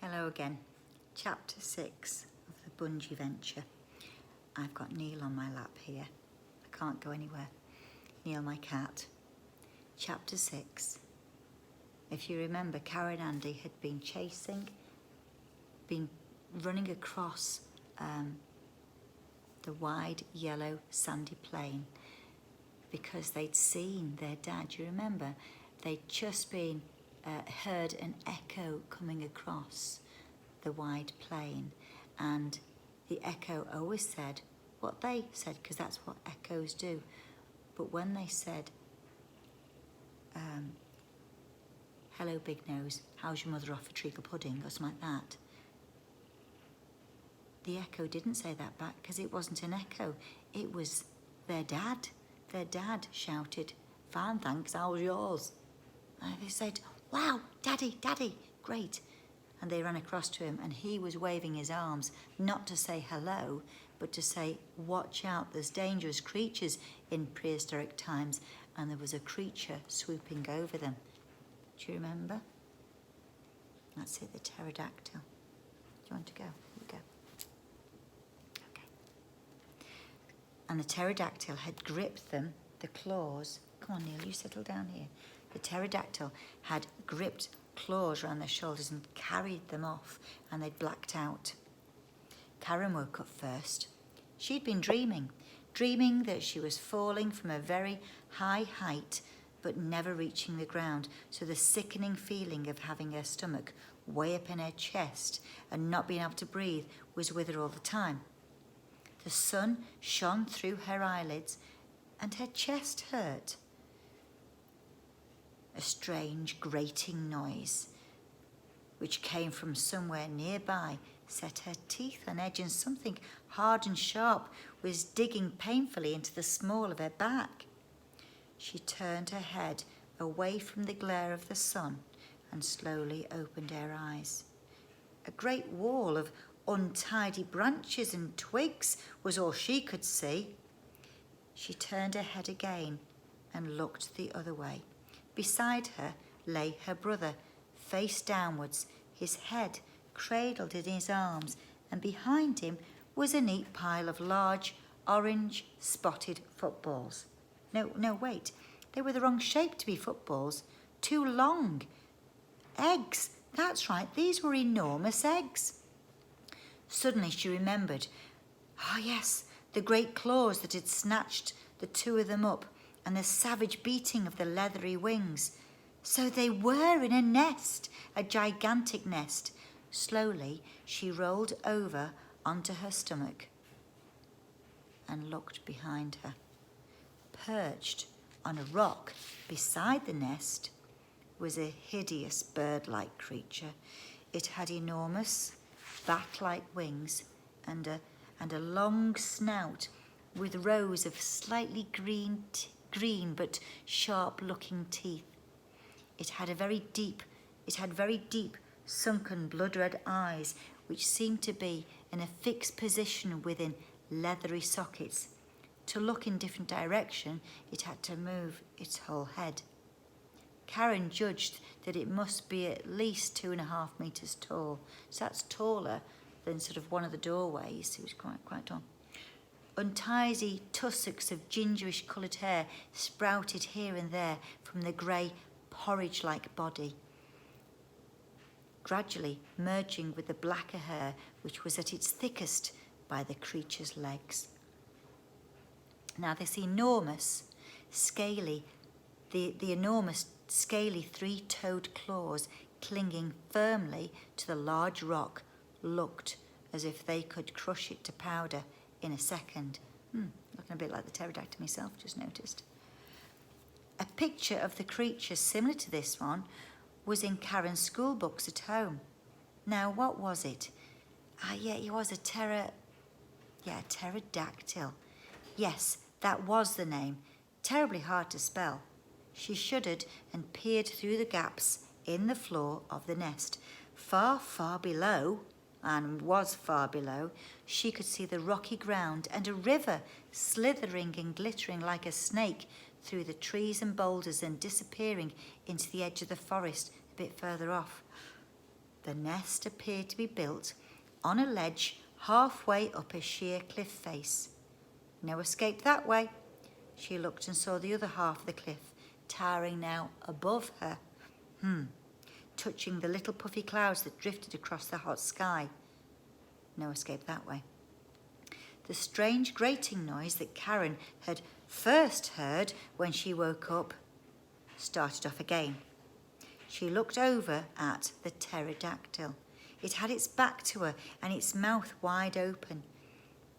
Hello again. Chapter 6 of the Bunjee venture. I've got Neil on my lap here. I can't go anywhere. Neil, my cat. Chapter 6. If you remember, Karen and Andy had been running across the wide yellow sandy plain because they'd seen their dad. Do you remember? They'd just been heard an echo coming across the wide plain, and the echo always said what they said, because that's what echoes do. But when they said, hello big nose, how's your mother off for treacle pudding, or something like that, the echo didn't say that back, because it wasn't an echo, it was their dad. Their dad shouted, fine thanks, how's yours? And they said, wow, daddy, daddy, great. And they ran across to him, and he was waving his arms, not to say hello, but to say, watch out, there's dangerous creatures in prehistoric times, and there was a creature swooping over them. Do you remember? That's it, the pterodactyl. Do you want to go? You go. Okay. And the pterodactyl had gripped them, the claws. Come on, Neil, you settle down here. The pterodactyl had gripped claws around their shoulders and carried them off, and they'd blacked out. Karen woke up first. She'd been dreaming that she was falling from a very high height, but never reaching the ground. So the sickening feeling of having her stomach way up in her chest and not being able to breathe was with her all the time. The sun shone through her eyelids and her chest hurt. A strange grating noise, which came from somewhere nearby, set her teeth on edge, and something hard and sharp was digging painfully into the small of her back. She turned her head away from the glare of the sun and slowly opened her eyes. A great wall of untidy branches and twigs was all she could see. She turned her head again and looked the other way. Beside her lay her brother, face downwards, his head cradled in his arms, and behind him was a neat pile of large, orange, spotted footballs. No, wait. They were the wrong shape to be footballs. Too long. Eggs. That's right. These were enormous eggs. Suddenly she remembered. Ah, yes, the great claws that had snatched the two of them up, and the savage beating of the leathery wings. So they were in a nest, a gigantic nest. Slowly she rolled over onto her stomach and looked behind her. Perched on a rock beside the nest was a hideous bird-like creature. It had enormous bat-like wings and a long snout with rows of slightly green but sharp-looking teeth. It had very deep, sunken, blood-red eyes, which seemed to be in a fixed position within leathery sockets. To look in different direction, it had to move its whole head. Karen judged that it must be at least 2.5 meters tall. So that's taller than sort of one of the doorways. It was quite tall. Untidy tussocks of gingerish coloured hair sprouted here and there from the grey porridge-like body, gradually merging with the blacker hair which was at its thickest by the creature's legs. Now this enormous, scaly three-toed claws clinging firmly to the large rock looked as if they could crush it to powder in a second. Looking a bit like the pterodactyl myself, just noticed. A picture of the creature similar to this one was in Karen's school books at home. Now, what was it? It was a pterodactyl. Yes, that was the name. Terribly hard to spell. She shuddered and peered through the gaps in the floor of the nest. Far, far below, and was far below, she could see the rocky ground and a river slithering and glittering like a snake through the trees and boulders and disappearing into the edge of the forest a bit further off. The nest appeared to be built on a ledge halfway up a sheer cliff face. No escape that way. She looked and saw the other half of the cliff, towering now above her, touching the little puffy clouds that drifted across the hot sky. No escape that way. The strange grating noise that Karen had first heard when she woke up started off again. She looked over at the pterodactyl. It had its back to her and its mouth wide open.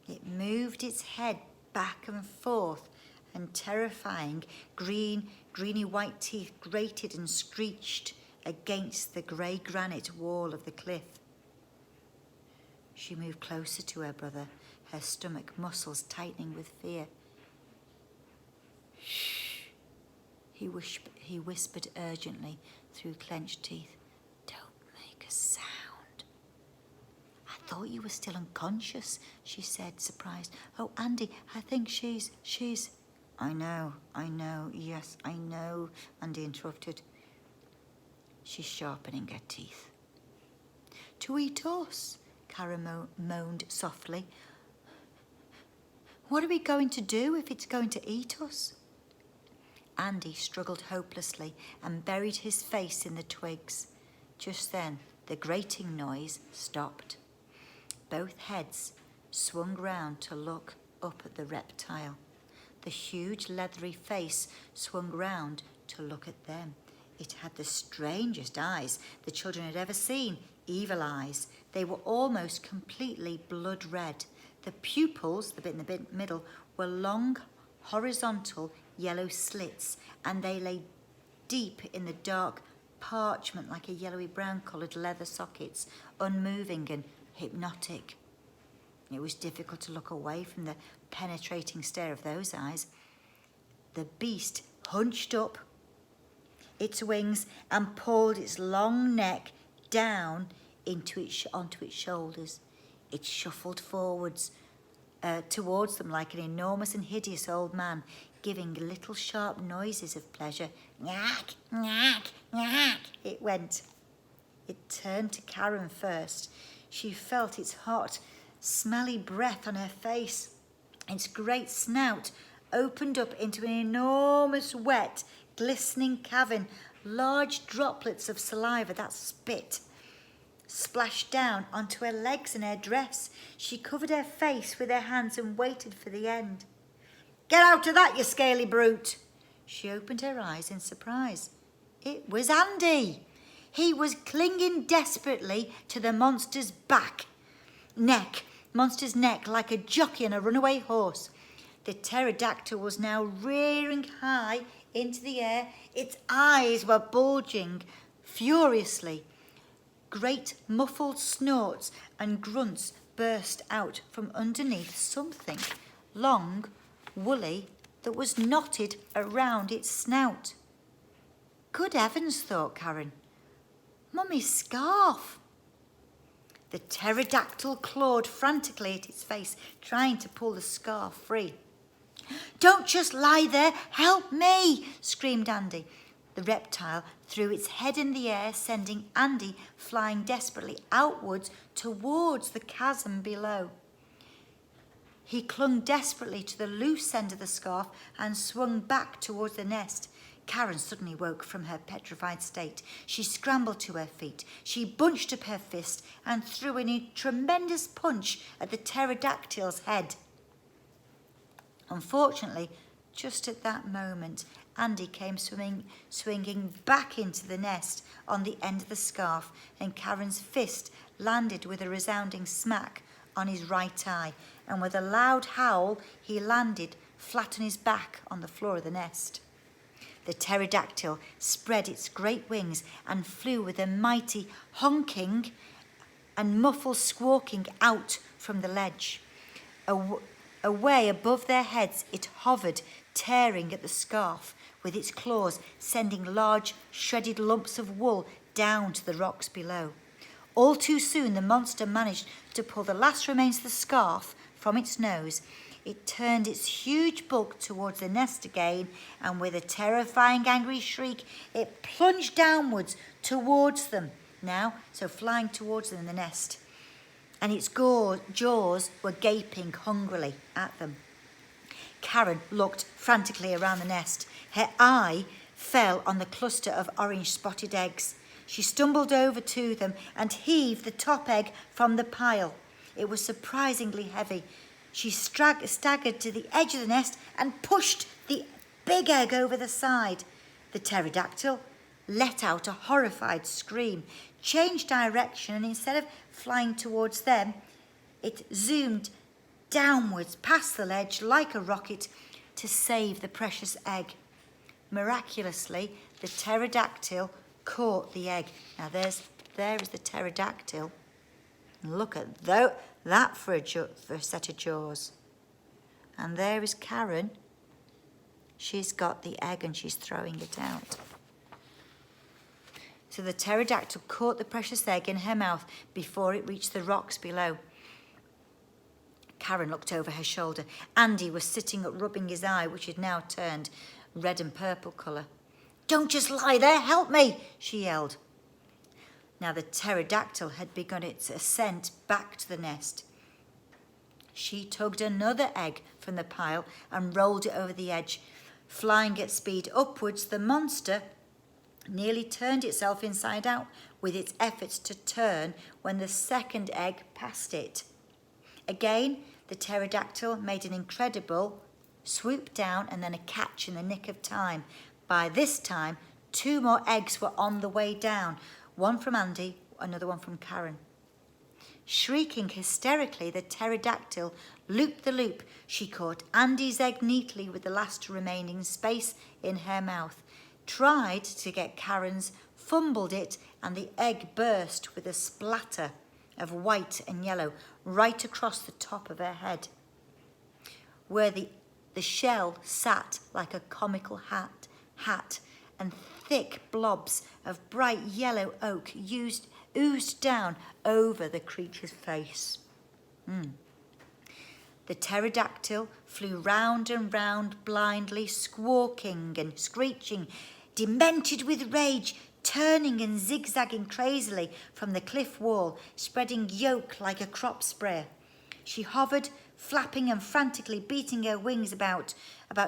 It moved its head back and forth, and terrifying greeny white teeth grated and screeched against the grey granite wall of the cliff. She moved closer to her brother, her stomach muscles tightening with fear. Shh, he whispered urgently through clenched teeth. Don't make a sound. I thought you were still unconscious, she said, surprised. Oh, Andy, I think she's... I know, yes, I know, Andy interrupted. She's sharpening her teeth. To eat us, Karen moaned softly. What are we going to do if it's going to eat us? Andy struggled hopelessly and buried his face in the twigs. Just then, the grating noise stopped. Both heads swung round to look up at the reptile. The huge leathery face swung round to look at them. It had the strangest eyes the children had ever seen, evil eyes. They were almost completely blood red. The pupils, the bit in the middle, were long, horizontal yellow slits, and they lay deep in the dark parchment like a yellowy brown coloured leather sockets, unmoving and hypnotic. It was difficult to look away from the penetrating stare of those eyes. The beast hunched up its wings and pulled its long neck down onto its shoulders. It shuffled forwards towards them like an enormous and hideous old man, giving little sharp noises of pleasure. Knack, knack, knack, it went. It turned to Karen first. She felt its hot, smelly breath on her face. Its great snout opened up into an enormous, wet, glistening cavern. Large droplets of saliva, that spit, splashed down onto her legs and her dress. She covered her face with her hands and waited for the end. Get out of that, you scaly brute! She opened her eyes in surprise. It was Andy. He was clinging desperately to the monster's monster's neck like a jockey on a runaway horse. The pterodactyl was now rearing high into the air. Its eyes were bulging furiously. Great muffled snorts and grunts burst out from underneath something long, woolly, that was knotted around its snout. Good heavens, thought Karen. Mummy's scarf. The pterodactyl clawed frantically at its face, trying to pull the scarf free. Don't just lie there, help me, screamed Andy. The reptile threw its head in the air, sending Andy flying desperately outwards towards the chasm below. He clung desperately to the loose end of the scarf and swung back towards the nest. Karen suddenly woke from her petrified state. She scrambled to her feet. She bunched up her fist and threw in a tremendous punch at the pterodactyl's head. Unfortunately, just at that moment, Andy came swinging back into the nest on the end of the scarf, and Karen's fist landed with a resounding smack on his right eye, and with a loud howl, he landed flat on his back on the floor of the nest. The pterodactyl spread its great wings and flew with a mighty honking and muffled squawking out from the ledge. Away above their heads it hovered, tearing at the scarf with its claws, sending large shredded lumps of wool down to the rocks below. All too soon the monster managed to pull the last remains of the scarf from its nose. It turned its huge bulk towards the nest again, and with a terrifying angry shriek, it plunged downwards towards them, now, so flying towards them in the nest. And its jaws were gaping hungrily at them. Karen looked frantically around the nest. Her eye fell on the cluster of orange spotted eggs. She stumbled over to them and heaved the top egg from the pile. It was surprisingly heavy. She staggered to the edge of the nest and pushed the big egg over the side. The pterodactyl let out a horrified scream, changed direction, and instead of flying towards them, it zoomed downwards past the ledge like a rocket to save the precious egg. Miraculously, the pterodactyl caught the egg. Now there is the pterodactyl. Look at that for a set of jaws. And there is Karen. She's got the egg and she's throwing it out. So the pterodactyl caught the precious egg in her mouth before it reached the rocks below. Karen looked over her shoulder. Andy was sitting up rubbing his eye, which had now turned red and purple colour. "Don't just lie there, help me," she yelled. Now the pterodactyl had begun its ascent back to the nest. She tugged another egg from the pile and rolled it over the edge. Flying at speed upwards, the monster nearly turned itself inside out with its efforts to turn when the second egg passed it. Again, the pterodactyl made an incredible swoop down and then a catch in the nick of time. By this time, 2 more eggs were on the way down, one from Andy, another one from Karen. Shrieking hysterically, the pterodactyl looped the loop. She caught Andy's egg neatly with the last remaining space in her mouth, tried to get Karen's, fumbled it, and the egg burst with a splatter of white and yellow right across the top of her head, where the shell sat like a comical hat, and thick blobs of bright yellow oak oozed down over the creature's face. The pterodactyl flew round and round blindly, squawking and screeching, demented with rage, turning and zigzagging crazily from the cliff wall, spreading yolk like a crop sprayer. She hovered, flapping and frantically beating her wings about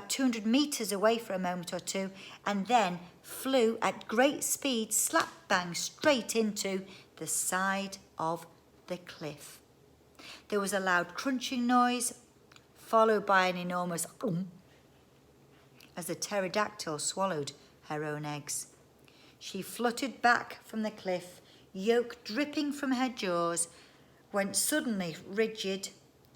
200 metres away for a moment or two, and then flew at great speed, slap bang, straight into the side of the cliff. There was a loud crunching noise, followed by an enormous as the pterodactyl swallowed her own eggs. She fluttered back from the cliff, yolk dripping from her jaws, went suddenly rigid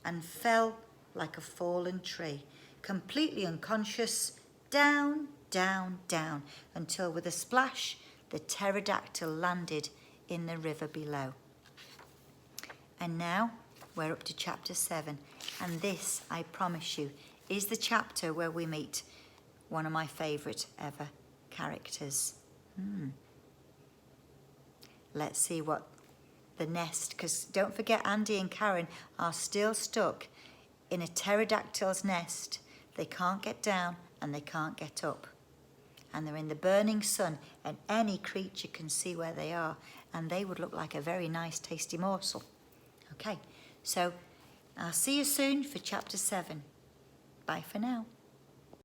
and fell like a fallen tree, completely unconscious, down, down, down, until with a splash, the pterodactyl landed in the river below. And now we're up to chapter 7, and this, I promise you, is the chapter where we meet one of my favourite ever characters. Let's see what the nest, because don't forget Andy and Karen are still stuck in a pterodactyl's nest. They can't get down and they can't get up. And they're in the burning sun, and any creature can see where they are, and they would look like a very nice tasty morsel. Okay, so I'll see you soon for chapter 7. Bye for now.